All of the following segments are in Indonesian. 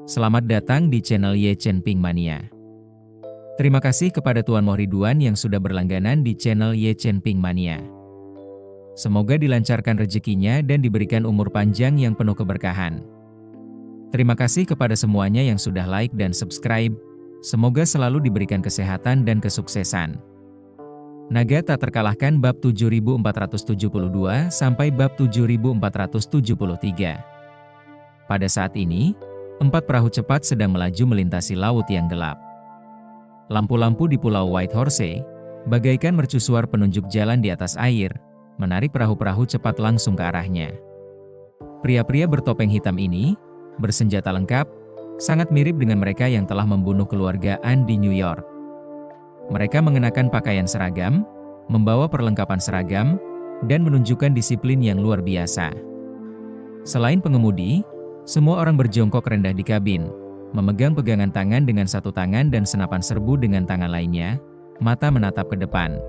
Selamat datang di channel Ye Chen Ping Mania. Terima kasih kepada Tuan Moh Ridwan yang sudah berlangganan di channel Ye Chen Ping Mania. Semoga dilancarkan rezekinya dan diberikan umur panjang yang penuh keberkahan. Terima kasih kepada semuanya yang sudah like dan subscribe. Semoga selalu diberikan kesehatan dan kesuksesan. Naga tak terkalahkan bab 7472 sampai bab 7473. Pada saat ini, 4 perahu cepat sedang melaju melintasi laut yang gelap. Lampu-lampu di Pulau White Horse bagaikan mercusuar penunjuk jalan di atas air, menarik perahu-perahu cepat langsung ke arahnya. Pria-pria bertopeng hitam ini, bersenjata lengkap, sangat mirip dengan mereka yang telah membunuh keluarga An di New York. Mereka mengenakan pakaian seragam, membawa perlengkapan seragam, dan menunjukkan disiplin yang luar biasa. Selain pengemudi, semua orang berjongkok rendah di kabin, memegang pegangan tangan dengan satu tangan dan senapan serbu dengan tangan lainnya, mata menatap ke depan.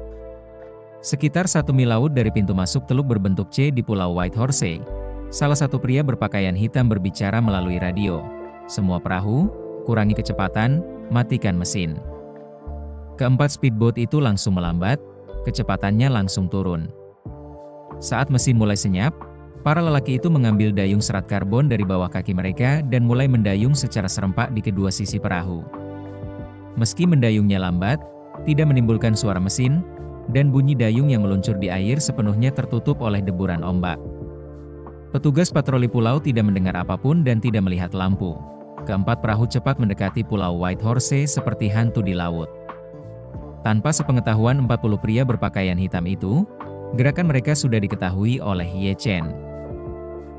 Sekitar 1 mil laut dari pintu masuk teluk berbentuk C di Pulau White Horse, salah satu pria berpakaian hitam berbicara melalui radio. Semua perahu, kurangi kecepatan, matikan mesin. Keempat speedboat itu langsung melambat, kecepatannya langsung turun. Saat mesin mulai senyap, para lelaki itu mengambil dayung serat karbon dari bawah kaki mereka dan mulai mendayung secara serempak di kedua sisi perahu. Meski mendayungnya lambat, tidak menimbulkan suara mesin, dan bunyi dayung yang meluncur di air sepenuhnya tertutup oleh deburan ombak. Petugas patroli pulau tidak mendengar apapun dan tidak melihat lampu. Keempat perahu cepat mendekati Pulau White Horse seperti hantu di laut. Tanpa sepengetahuan 40 pria berpakaian hitam itu, gerakan mereka sudah diketahui oleh Ye Chen.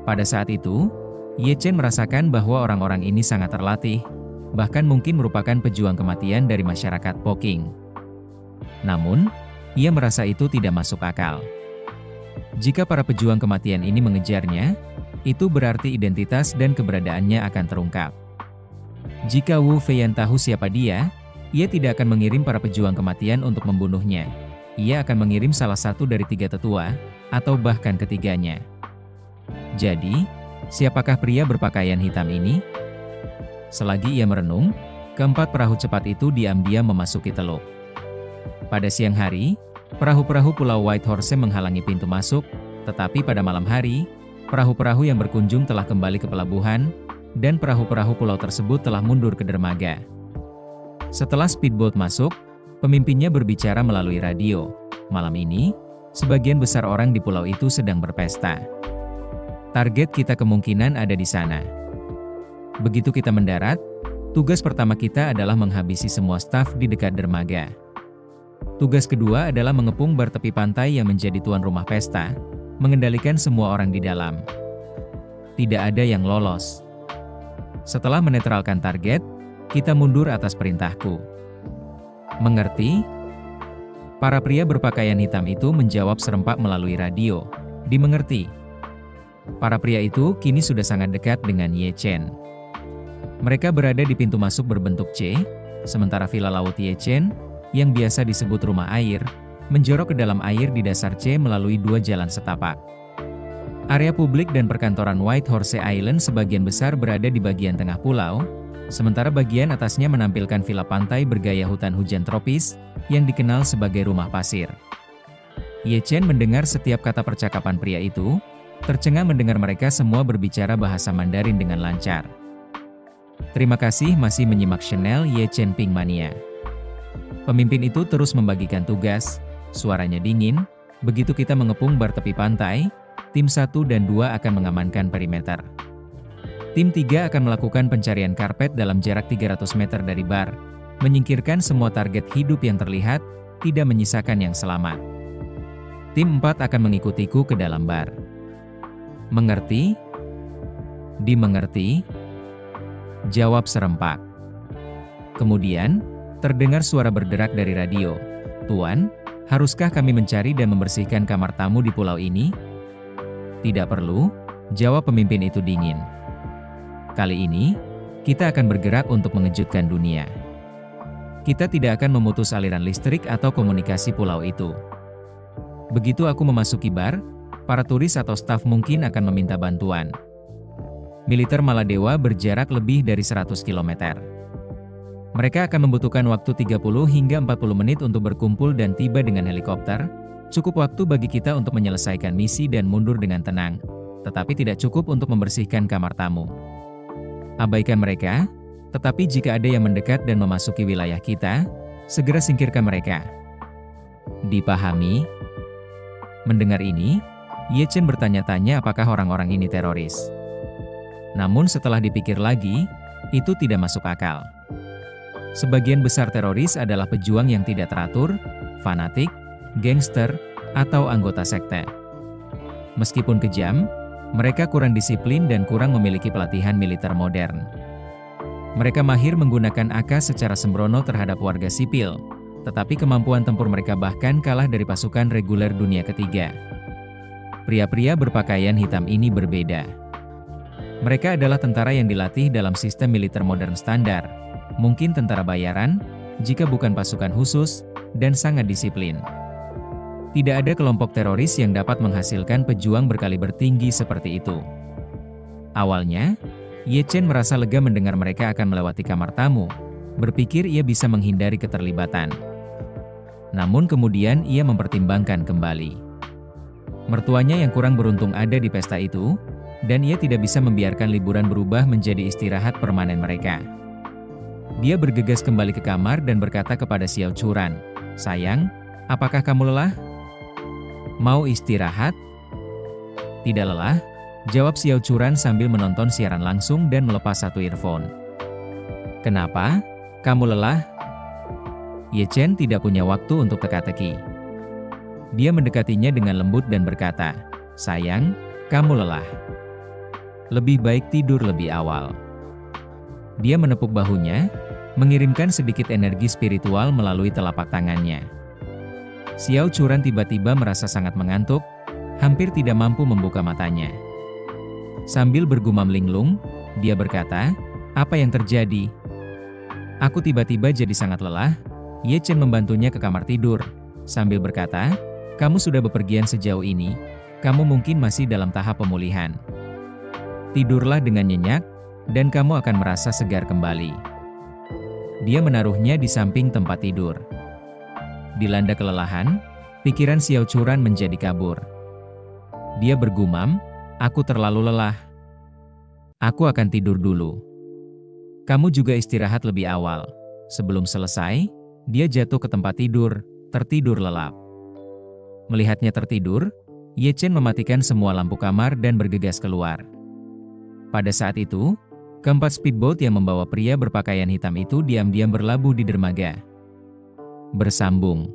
Pada saat itu, Ye Chen merasakan bahwa orang-orang ini sangat terlatih, bahkan mungkin merupakan pejuang kematian dari masyarakat Poking. Namun, ia merasa itu tidak masuk akal. Jika para pejuang kematian ini mengejarnya, itu berarti identitas dan keberadaannya akan terungkap. Jika Wu Feiyan tahu siapa dia, ia tidak akan mengirim para pejuang kematian untuk membunuhnya. Ia akan mengirim salah satu dari 3 tetua, atau bahkan ketiganya. Jadi, siapakah pria berpakaian hitam ini? Selagi ia merenung, keempat perahu cepat itu diam-diam memasuki teluk. Pada siang hari, perahu-perahu Pulau White Horse menghalangi pintu masuk, tetapi pada malam hari, perahu-perahu yang berkunjung telah kembali ke pelabuhan, dan perahu-perahu pulau tersebut telah mundur ke dermaga. Setelah speedboat masuk, pemimpinnya berbicara melalui radio. Malam ini, sebagian besar orang di pulau itu sedang berpesta. Target kita kemungkinan ada di sana. Begitu kita mendarat, tugas pertama kita adalah menghabisi semua staf di dekat dermaga. Tugas kedua adalah mengepung bar tepi pantai yang menjadi tuan rumah pesta, mengendalikan semua orang di dalam. Tidak ada yang lolos. Setelah menetralkan target, kita mundur atas perintahku. Mengerti? Para pria berpakaian hitam itu menjawab serempak melalui radio. Dimengerti. Para pria itu kini sudah sangat dekat dengan Ye Chen. Mereka berada di pintu masuk berbentuk C, sementara villa laut Ye Chen, yang biasa disebut rumah air, menjorok ke dalam air di dasar C melalui 2 jalan setapak. Area publik dan perkantoran White Horse Island sebagian besar berada di bagian tengah pulau, sementara bagian atasnya menampilkan villa pantai bergaya hutan hujan tropis, yang dikenal sebagai rumah pasir. Ye Chen mendengar setiap kata percakapan pria itu, tercengang mendengar mereka semua berbicara bahasa Mandarin dengan lancar. Terima kasih masih menyimak channel Ye Chen Ping Mania. Pemimpin itu terus membagikan tugas, suaranya dingin, begitu kita mengepung bar tepi pantai, tim 1 dan 2 akan mengamankan perimeter. Tim 3 akan melakukan pencarian karpet dalam jarak 300 meter dari bar, menyingkirkan semua target hidup yang terlihat, tidak menyisakan yang selamat. Tim 4 akan mengikutiku ke dalam bar. Mengerti? Dimengerti? Jawab serempak. Kemudian, terdengar suara berderak dari radio. Tuan, haruskah kami mencari dan membersihkan kamar tamu di pulau ini? Tidak perlu, jawab pemimpin itu dingin. Kali ini, kita akan bergerak untuk mengejutkan dunia. Kita tidak akan memutus aliran listrik atau komunikasi pulau itu. Begitu aku memasuki bar, para turis atau staf mungkin akan meminta bantuan. militer Maladewa berjarak lebih dari 100 km. Mereka akan membutuhkan waktu 30 hingga 40 menit untuk berkumpul dan tiba dengan helikopter, cukup waktu bagi kita untuk menyelesaikan misi dan mundur dengan tenang, tetapi tidak cukup untuk membersihkan kamar tamu. Abaikan mereka, tetapi jika ada yang mendekat dan memasuki wilayah kita, segera singkirkan mereka. Dipahami? Mendengar ini, Ye Chen bertanya-tanya apakah orang-orang ini teroris. Namun setelah dipikir lagi, itu tidak masuk akal. Sebagian besar teroris adalah pejuang yang tidak teratur, fanatik, gangster, atau anggota sekte. Meskipun kejam, mereka kurang disiplin dan kurang memiliki pelatihan militer modern. Mereka mahir menggunakan AK secara sembrono terhadap warga sipil, tetapi kemampuan tempur mereka bahkan kalah dari pasukan reguler dunia ketiga. Pria-pria berpakaian hitam ini berbeda. Mereka adalah tentara yang dilatih dalam sistem militer modern standar, mungkin tentara bayaran, jika bukan pasukan khusus, dan sangat disiplin. Tidak ada kelompok teroris yang dapat menghasilkan pejuang berkaliber tinggi seperti itu. Awalnya, Ye Chen merasa lega mendengar mereka akan melewati kamar tamu, berpikir ia bisa menghindari keterlibatan. Namun kemudian ia mempertimbangkan kembali. Mertuanya yang kurang beruntung ada di pesta itu, dan ia tidak bisa membiarkan liburan berubah menjadi istirahat permanen mereka. Dia bergegas kembali ke kamar dan berkata kepada Xiao Churan, "Sayang, apakah kamu lelah? Mau istirahat?" "Tidak lelah," jawab Xiao Churan sambil menonton siaran langsung dan melepas satu earphone. "Kenapa? Kamu lelah?" Ye Chen tidak punya waktu untuk teka-teki. Dia mendekatinya dengan lembut dan berkata, "Sayang, kamu lelah. Lebih baik tidur lebih awal." Dia menepuk bahunya, mengirimkan sedikit energi spiritual melalui telapak tangannya. Xiao Churan tiba-tiba merasa sangat mengantuk, hampir tidak mampu membuka matanya. Sambil bergumam linglung, dia berkata, "Apa yang terjadi?" "Aku tiba-tiba jadi sangat lelah." Ye Chen membantunya ke kamar tidur, sambil berkata, "Kamu sudah bepergian sejauh ini, kamu mungkin masih dalam tahap pemulihan. Tidurlah dengan nyenyak, dan kamu akan merasa segar kembali." Dia menaruhnya di samping tempat tidur. Dilanda kelelahan, pikiran Xiao Churan menjadi kabur. Dia bergumam, "Aku terlalu lelah. Aku akan tidur dulu." "Kamu juga istirahat lebih awal." Sebelum selesai, dia jatuh ke tempat tidur, tertidur lelap. Melihatnya tertidur, Ye Chen mematikan semua lampu kamar dan bergegas keluar. Pada saat itu, keempat speedboat yang membawa pria berpakaian hitam itu diam-diam berlabuh di dermaga. Bersambung.